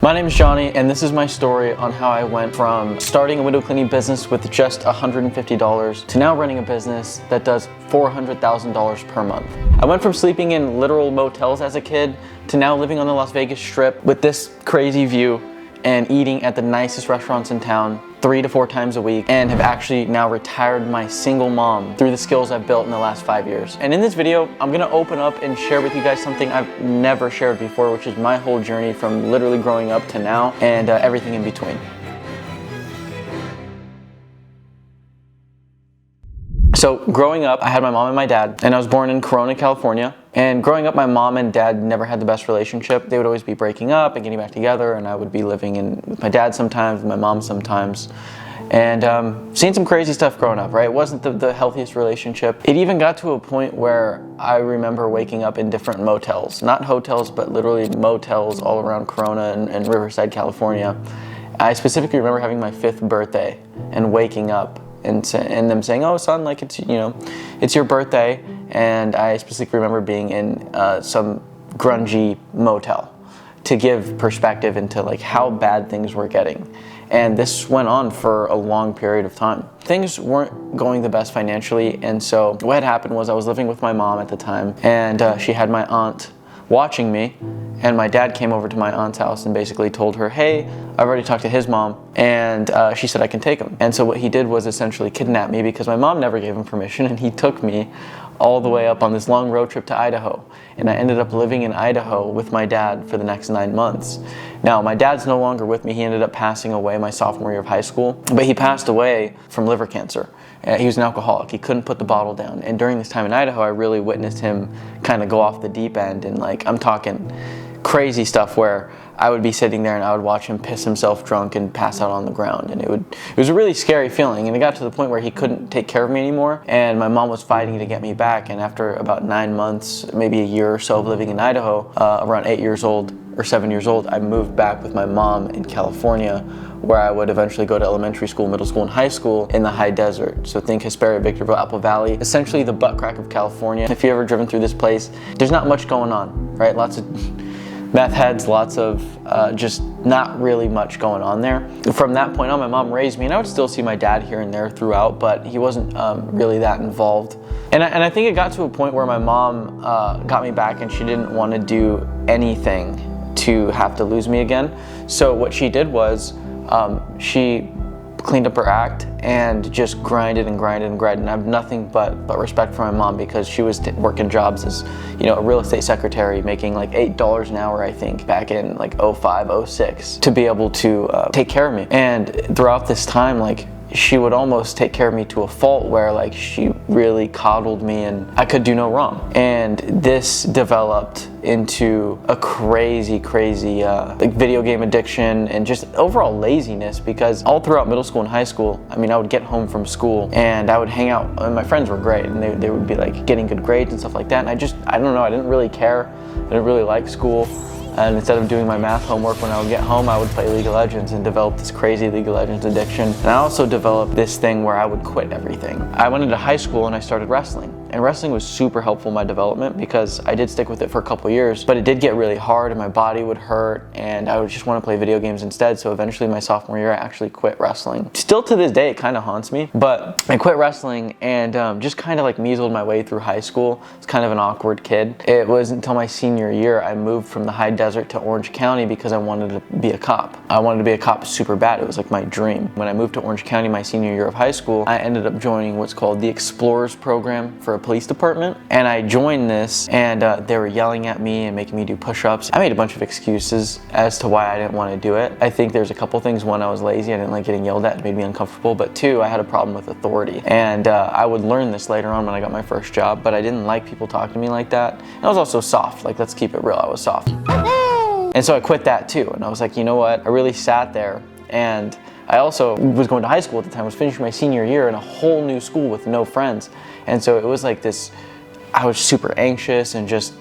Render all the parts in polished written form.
My name is Johnny, and this is my story on how I went from starting a window cleaning business with just $150 to now running a business that does $400,000 per month. I went from sleeping in literal motels as a kid to now living on the Las Vegas Strip with this crazy view and eating at the nicest restaurants in town 3 to 4 times a week, and have actually now retired my single mom through the skills I've built in the last 5 years. And in this video, I'm gonna open up and share with you guys something I've never shared before, which is my whole journey from literally growing up to now and everything in between. So growing up, I had my mom and my dad, and I was born in Corona, California. And growing up, my mom and dad never had the best relationship. They would always be breaking up and getting back together, and I would be living with my dad sometimes, with my mom sometimes. And seeing some crazy stuff growing up, right? It wasn't the healthiest relationship. It even got to a point where I remember waking up in different motels. Not hotels, but literally motels all around Corona and Riverside, California. I specifically remember having my 5th birthday and waking up and them saying, "Oh, son, like it's your birthday." And I specifically remember being in some grungy motel to give perspective into like how bad things were getting. And this went on for a long period of time. Things weren't going the best financially, and so what had happened was I was living with my mom at the time, and she had my aunt watching me, and my dad came over to my aunt's house and basically told her, "Hey, I've already talked to his mom, and she said I can take him." And so what he did was essentially kidnap me, because my mom never gave him permission, and he took me all the way up on this long road trip to Idaho. And I ended up living in Idaho with my dad for the next 9 months. Now, my dad's no longer with me. He ended up passing away my sophomore year of high school, but he passed away from liver cancer. He was an alcoholic. He couldn't put the bottle down. And during this time in Idaho, I really witnessed him kind of go off the deep end. And like, I'm talking crazy stuff where I would be sitting there and I would watch him piss himself drunk and pass out on the ground. And it was a really scary feeling. And it got to the point where he couldn't take care of me anymore. And my mom was fighting to get me back. And after about 9 months, maybe a year or so of living in Idaho, around 8 years old or 7 years old, I moved back with my mom in California, where I would eventually go to elementary school, middle school, and high school in the high desert. So think Hesperia, Victorville, Apple Valley, essentially the butt crack of California. If you've ever driven through this place, there's not much going on, right? Lots of meth heads, lots of just not really much going on there. From that point on, my mom raised me, and I would still see my dad here and there throughout, but he wasn't really that involved. And I think it got to a point where my mom got me back, and she didn't want to do anything to have to lose me again. So what she did was she cleaned up her act and just grinded and grinded and grinded. And I have nothing but respect for my mom, because she was working jobs as, a real estate secretary, making like $8 an hour, I think, back in like 05, 06, to be able to take care of me. And throughout this time, like, she would almost take care of me to a fault, where like she really coddled me and I could do no wrong. And this developed into a crazy like video game addiction and just overall laziness, because all throughout middle school and high school, I mean, I would get home from school and I would hang out, and my friends were great, and they would be like getting good grades and stuff like that, and I don't know, I didn't really care. I didn't really like school. And instead of doing my math homework when I would get home, I would play League of Legends and develop this crazy League of Legends addiction. And I also developed this thing where I would quit everything. I went into high school and I started wrestling. And wrestling was super helpful in my development, because I did stick with it for a couple years, but it did get really hard and my body would hurt, and I would just want to play video games instead. So eventually my sophomore year, I actually quit wrestling. Still to this day, it kind of haunts me, but I quit wrestling and just kind of like measled my way through high school. I was kind of an awkward kid. It was until my senior year, I moved from the high desert to Orange County because I wanted to be a cop. I wanted to be a cop super bad. It was like my dream. When I moved to Orange County my senior year of high school, I ended up joining what's called the Explorers program for a police department. And I joined this, and they were yelling at me and making me do push-ups. I made a bunch of excuses as to why I didn't want to do it. I think there's a couple things. One, I was lazy. I didn't like getting yelled at. It made me uncomfortable. But 2, I had a problem with authority. And I would learn this later on when I got my first job, but I didn't like people talking to me like that. And I was also soft. Like, let's keep it real. I was soft. And so I quit that too. And I was like, you know what? I really sat there, and I also was going to high school at the time. I was finishing my senior year in a whole new school with no friends. And so it was like this, I was super anxious and just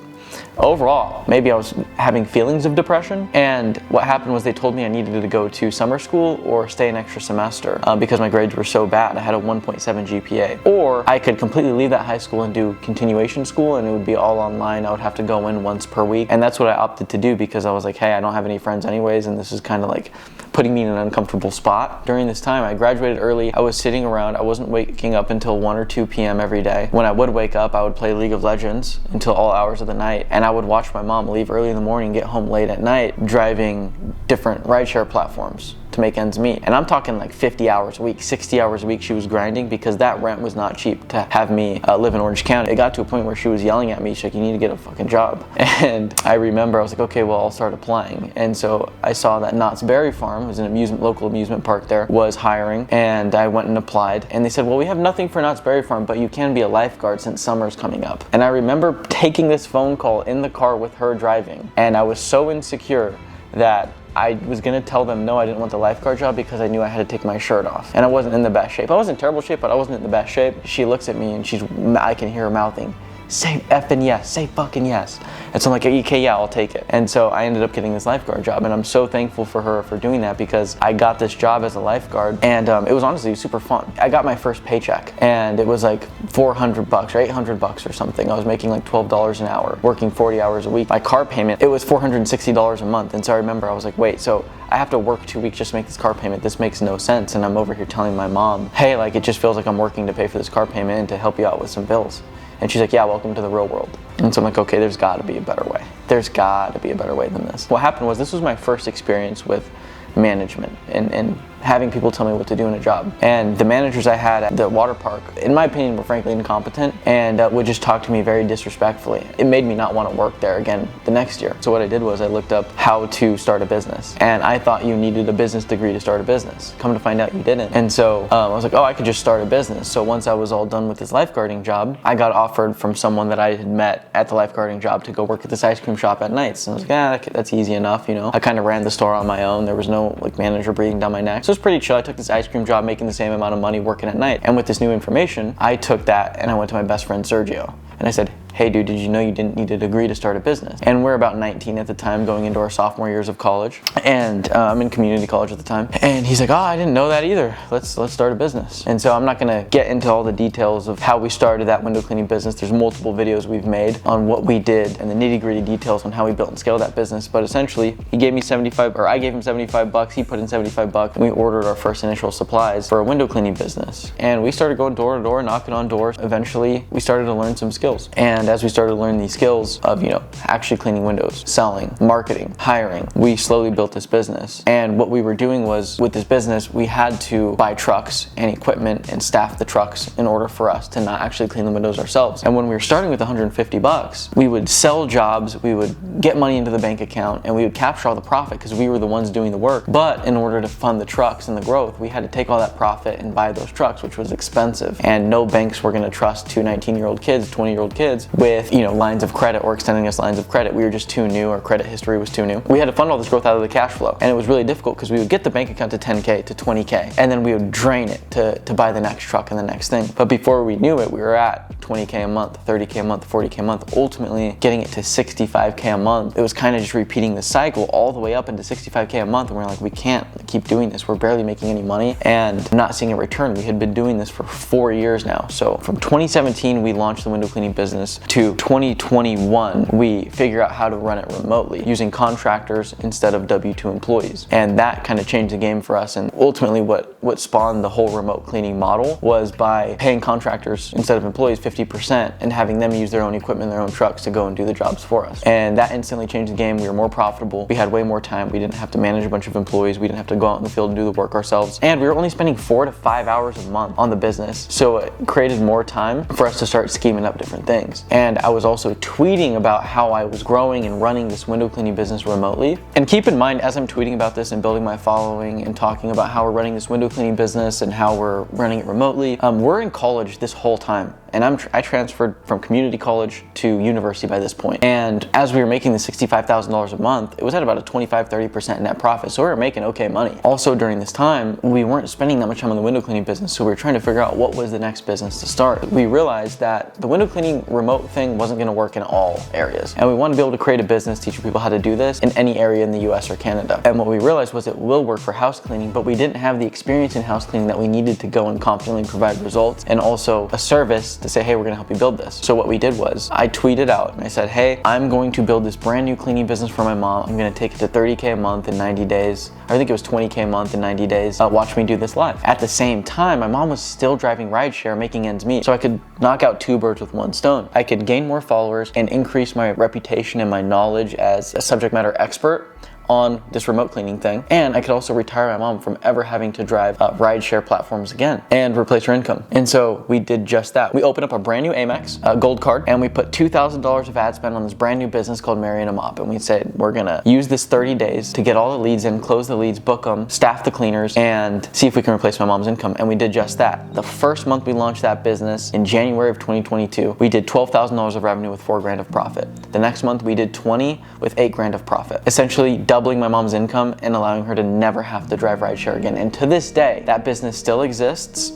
overall, maybe I was having feelings of depression. And what happened was they told me I needed to go to summer school or stay an extra semester because my grades were so bad. I had a 1.7 GPA. Or I could completely leave that high school and do continuation school, and it would be all online. I would have to go in once per week. And that's what I opted to do because I was like, hey, I don't have any friends anyways, and this is kind of like putting me in an uncomfortable spot. During this time, I graduated early. I was sitting around. I wasn't waking up until 1 or 2 p.m. every day. When I would wake up, I would play League of Legends until all hours of the night, and I would watch my mom leave early in the morning, get home late at night, driving different rideshare platforms to make ends meet. And I'm talking like 50 hours a week, 60 hours a week she was grinding because that rent was not cheap to have me live in Orange County. It got to a point where she was yelling at me, she's like, you need to get a fucking job. And I remember I was like, okay, well, I'll start applying. And so I saw that Knott's Berry Farm, was an local amusement park there, was hiring, and I went and applied. And they said, well, we have nothing for Knott's Berry Farm, but you can be a lifeguard since summer's coming up. And I remember taking this phone call in the car with her driving, and I was so insecure that I was gonna tell them no, I didn't want the lifeguard job because I knew I had to take my shirt off. And I wasn't in the best shape. I wasn't in terrible shape, but I wasn't in the best shape. She looks at me and I can hear her mouthing, say effing yes, say fucking yes. And so I'm like, okay, yeah, I'll take it. And so I ended up getting this lifeguard job, and I'm so thankful for her for doing that because I got this job as a lifeguard, and it was honestly super fun. I got my first paycheck, and it was like $400 or $800 or something. I was making like $12 an hour, working 40 hours a week. My car payment, it was $460 a month. And so I remember I was like, wait, so I have to work 2 weeks just to make this car payment. This makes no sense. And I'm over here telling my mom, hey, like it just feels like I'm working to pay for this car payment and to help you out with some bills. And she's like, yeah, welcome to the real world. And so I'm like, okay, there's gotta be a better way. There's gotta be a better way than this. What happened was this was my first experience with management and having people tell me what to do in a job. And the managers I had at the water park, in my opinion, were frankly incompetent and would just talk to me very disrespectfully. It made me not want to work there again the next year. So what I did was I looked up how to start a business. And I thought you needed a business degree to start a business. Come to find out you didn't. And so I was like, oh, I could just start a business. So once I was all done with this lifeguarding job, I got offered from someone that I had met at the lifeguarding job to go work at this ice cream shop at nights. And I was like, that's easy enough, you know. I kind of ran the store on my own. There was no like manager breathing down my neck. So it was pretty chill. I took this ice cream job making the same amount of money working at night. And with this new information, I took that and I went to my best friend Sergio. And I said, hey dude, did you know you didn't need a degree to start a business? And we're about 19 at the time, going into our sophomore years of college. And I'm in community college at the time. And he's like, oh, I didn't know that either. Let's start a business. And so I'm not gonna get into all the details of how we started that window cleaning business. There's multiple videos we've made on what we did and the nitty gritty details on how we built and scaled that business. But essentially, he gave me I gave him $75, he put in $75, and we ordered our first initial supplies for a window cleaning business. And we started going door to door, knocking on doors. Eventually, we started to learn some skills. And as we started to learn these skills of, actually cleaning windows, selling, marketing, hiring, we slowly built this business. And what we were doing was, with this business, we had to buy trucks and equipment and staff the trucks in order for us to not actually clean the windows ourselves. And when we were starting with $150, we would sell jobs, we would get money into the bank account, and we would capture all the profit because we were the ones doing the work. But in order to fund the trucks and the growth, we had to take all that profit and buy those trucks, which was expensive. And no banks were gonna trust two 19-year-old kids, 20-year-old kids with lines of credit or extending us lines of credit. We were just too new, our credit history was too new. We had to fund all this growth out of the cash flow. And it was really difficult because we would get the bank account to 10K, to 20K, and then we would drain it to buy the next truck and the next thing. But before we knew it, we were at 20K a month, 30K a month, 40K a month, ultimately getting it to 65K a month. It was kind of just repeating the cycle all the way up into 65K a month. And we're like, we can't keep doing this. We're barely making any money and not seeing a return. We had been doing this for 4 years now. So from 2017, we launched the window cleaning business to 2021, we figure out how to run it remotely using contractors instead of W-2 employees. And that kind of changed the game for us. And ultimately what spawned the whole remote cleaning model was by paying contractors instead of employees 50% and having them use their own equipment, their own trucks to go and do the jobs for us. And that instantly changed the game. We were more profitable. We had way more time. We didn't have to manage a bunch of employees. We didn't have to go out in the field and do the work ourselves. And we were only spending 4 to 5 hours a month on the business. So it created more time for us to start scheming up different things. And I was also tweeting about how I was growing and running this window cleaning business remotely. And keep in mind, as I'm tweeting about this and building my following and talking about how we're running this window cleaning business and how we're running it remotely, we're in college this whole time. And I transferred from community college to university by this point. And as we were making the $65,000 a month, it was at about a 25-30% net profit. So we were making okay money. Also during this time, we weren't spending that much time on the window cleaning business. So we were trying to figure out what was the next business to start. We realized that the window cleaning remote thing wasn't gonna work in all areas. And we wanted to be able to create a business teaching people how to do this in any area in the US or Canada. And what we realized was it will work for house cleaning, but we didn't have the experience in house cleaning that we needed to go and confidently provide results, and also a service to say, hey, we're gonna help you build this. So what we did was I tweeted out and I said, hey, I'm going to build this brand new cleaning business for my mom. I'm gonna take it to 30K a month in 90 days. I think it was 20K a month in 90 days. Watch me do this live. At the same time, my mom was still driving rideshare, making ends meet. So I could knock out 2 birds with 1 stone. I could gain more followers and increase my reputation and my knowledge as a subject matter expert on this remote cleaning thing. And I could also retire my mom from ever having to drive rideshare platforms again and replace her income. And so we did just that. We opened up a brand new Amex gold card, and we put $2,000 of ad spend on this brand new business called Mary and a Mop. And we said, we're gonna use this 30 days to get all the leads in, close the leads, book them, staff the cleaners, and see if we can replace my mom's income. And we did just that. The first month we launched that business in January of 2022, we did $12,000 of revenue with $4 grand of profit. The next month we did 20 with $8 grand of profit. Essentially doubling my mom's income and allowing her to never have to drive rideshare again. And to this day, that business still exists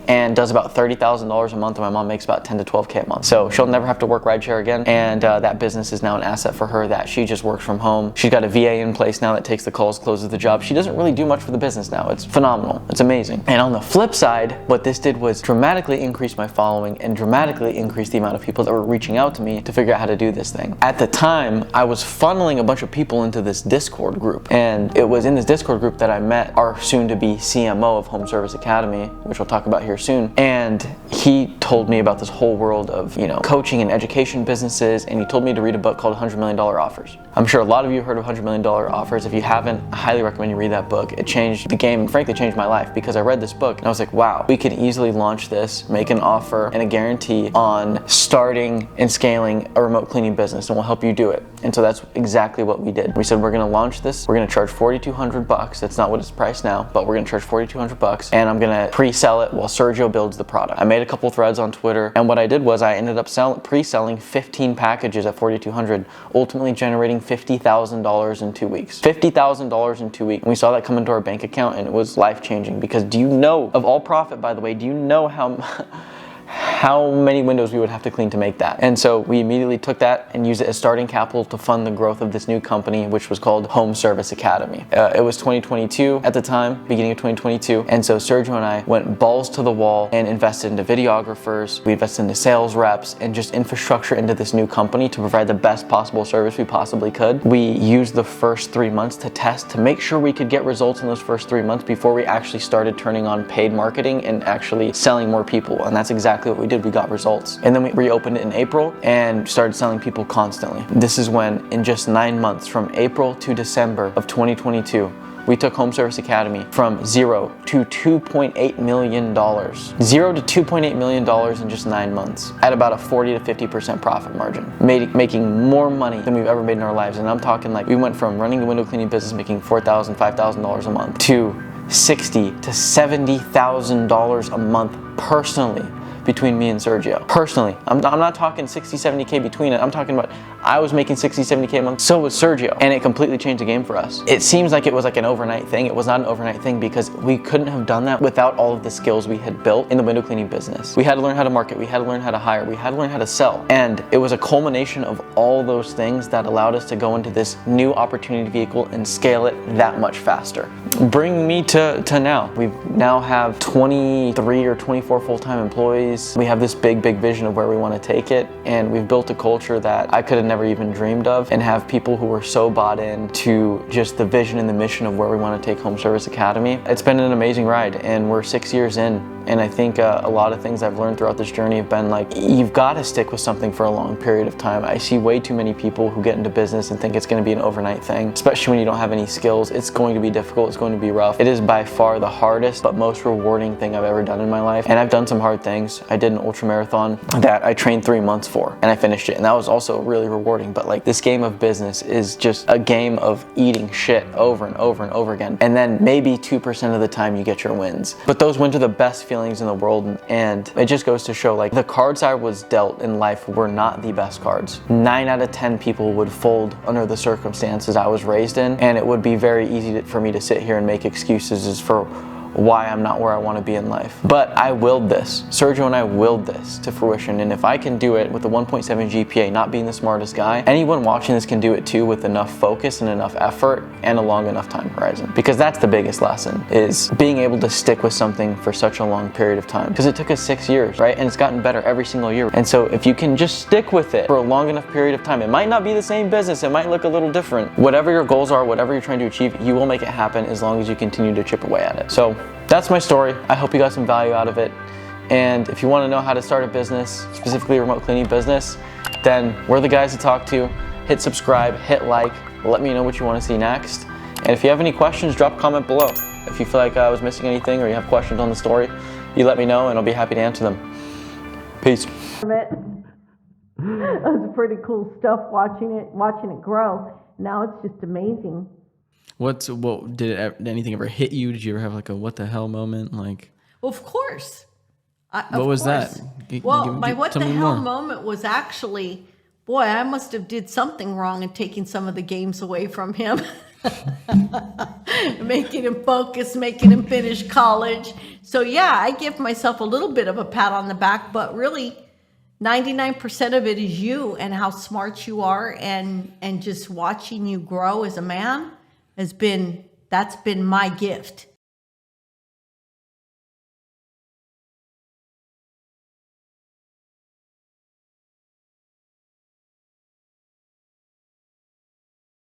and does about $30,000 a month, and my mom makes about 10 to 12K a month. So she'll never have to work rideshare again, and that business is now an asset for her that she just works from home. She's got a VA in place now that takes the calls, closes the job. She doesn't really do much for the business now. It's phenomenal. It's amazing. And on the flip side, what this did was dramatically increase my following and dramatically increase the amount of people that were reaching out to me to figure out how to do this thing. At the time, I was funneling a bunch of people into this Discord group, and it was in this Discord group that I met our soon-to-be CMO of Home Service Academy, which we'll talk about here soon. And he told me about this whole world of, coaching and education businesses, and he told me to read a book called $100 Million Offers. I'm sure a lot of you have heard of $100 Million Offers. If you haven't, I highly recommend you read that book. It changed the game and frankly changed my life, because I read this book and I was like, wow, we could easily launch this, make an offer and a guarantee on starting and scaling a remote cleaning business, and we'll help you do it. And so that's exactly what we did. We said, we're gonna launch this, we're gonna charge $4,200. That's not what it's priced now, but we're gonna charge $4,200, and I'm gonna pre-sell it while Sergio builds the product. I made a couple threads on Twitter, and what I did was I ended up pre-selling 15 packages at $4,200, ultimately generating $50,000 in 2 weeks. $50,000 in 2 weeks. And we saw that come into our bank account, and it was life-changing, because do you know, of all profit, by the way, do you know how many windows we would have to clean to make that? And so we immediately took that and used it as starting capital to fund the growth of this new company, which was called Home Service Academy. It was 2022 at the time, beginning of 2022. And so Sergio and I went balls to the wall and invested into videographers. We invested into sales reps and just infrastructure into this new company to provide the best possible service we possibly could. We used the first 3 months to test, to make sure we could get results in those first 3 months before we actually started turning on paid marketing and actually selling more people. And that's exactly what we did. We got results. And then we reopened it in April and started selling people constantly. This is when, in just 9 months, from April to December of 2022, we took Home Service Academy from $0 to $2.8 million. $0 to $2.8 million in just 9 months at about a 40 to 50% profit margin, making more money than we've ever made in our lives. And I'm talking like we went from running the window cleaning business making $4,000, $5,000 a month to $60,000 to $70,000 a month personally between me and Sergio. Personally, I'm not talking 60, 70K between it. I'm talking about I was making 60, 70K a month, so was Sergio. And it completely changed the game for us. It seems like it was like an overnight thing. It was not an overnight thing, because we couldn't have done that without all of the skills we had built in the window cleaning business. We had to learn how to market, we had to learn how to hire, we had to learn how to sell. And it was a culmination of all those things that allowed us to go into this new opportunity vehicle and scale it that much faster. Bring me to now. We now have 23 or 24 full-time employees. We have this big vision of where we want to take it, and we've built a culture that I could have never even dreamed of, and have people who are so bought in to just the vision and the mission of where we want to take Home Service Academy. It's been an amazing ride, and we're 6 years in. And I think a lot of things I've learned throughout this journey have been like, you've got to stick with something for a long period of time. I see way too many people who get into business and think it's going to be an overnight thing, especially when you don't have any skills. It's going to be difficult. It's going to be rough. It is by far the hardest but most rewarding thing I've ever done in my life. And I've done some hard things. I did an ultra marathon that I trained 3 months for, and I finished it. And that was also really rewarding. But like, this game of business is just a game of eating shit over and over and over again. And then maybe 2% of the time you get your wins. But those wins are the best feeling feelings in the world, and it just goes to show, like, the cards I was dealt in life were not the best cards. 9 out of 10 people would fold under the circumstances I was raised in, and it would be very easy for me to sit here and make excuses as for why I'm not where I want to be in life. But I willed this. Sergio and I willed this to fruition, and if I can do it with a 1.7 GPA, not being the smartest guy, anyone watching this can do it too with enough focus and enough effort and a long enough time horizon. Because that's the biggest lesson, is being able to stick with something for such a long period of time. Because it took us 6 years, right? And it's gotten better every single year. And so if you can just stick with it for a long enough period of time, it might not be the same business, it might look a little different. Whatever your goals are, whatever you're trying to achieve, you will make it happen as long as you continue to chip away at it. So that's my story. I hope you got some value out of it. And if you want to know how to start a business, specifically a remote cleaning business, then we're the guys to talk to. Hit subscribe, hit like, let me know what you want to see next. And if you have any questions, drop a comment below. If you feel like I was missing anything or you have questions on the story, you let me know and I'll be happy to answer them. Peace. That was pretty cool stuff, watching it grow. Now it's just amazing. What did anything ever hit you? Did you ever have like a what the hell moment? Like, Well, of course. what was that? My what the tell me hell more. moment was actually, boy, I must have did something wrong in taking some of the games away from him. Making him focus, making him finish college. So yeah, I give myself a little bit of a pat on the back, but really 99% of it is you and how smart you are, and just watching you grow as a man that's been my gift.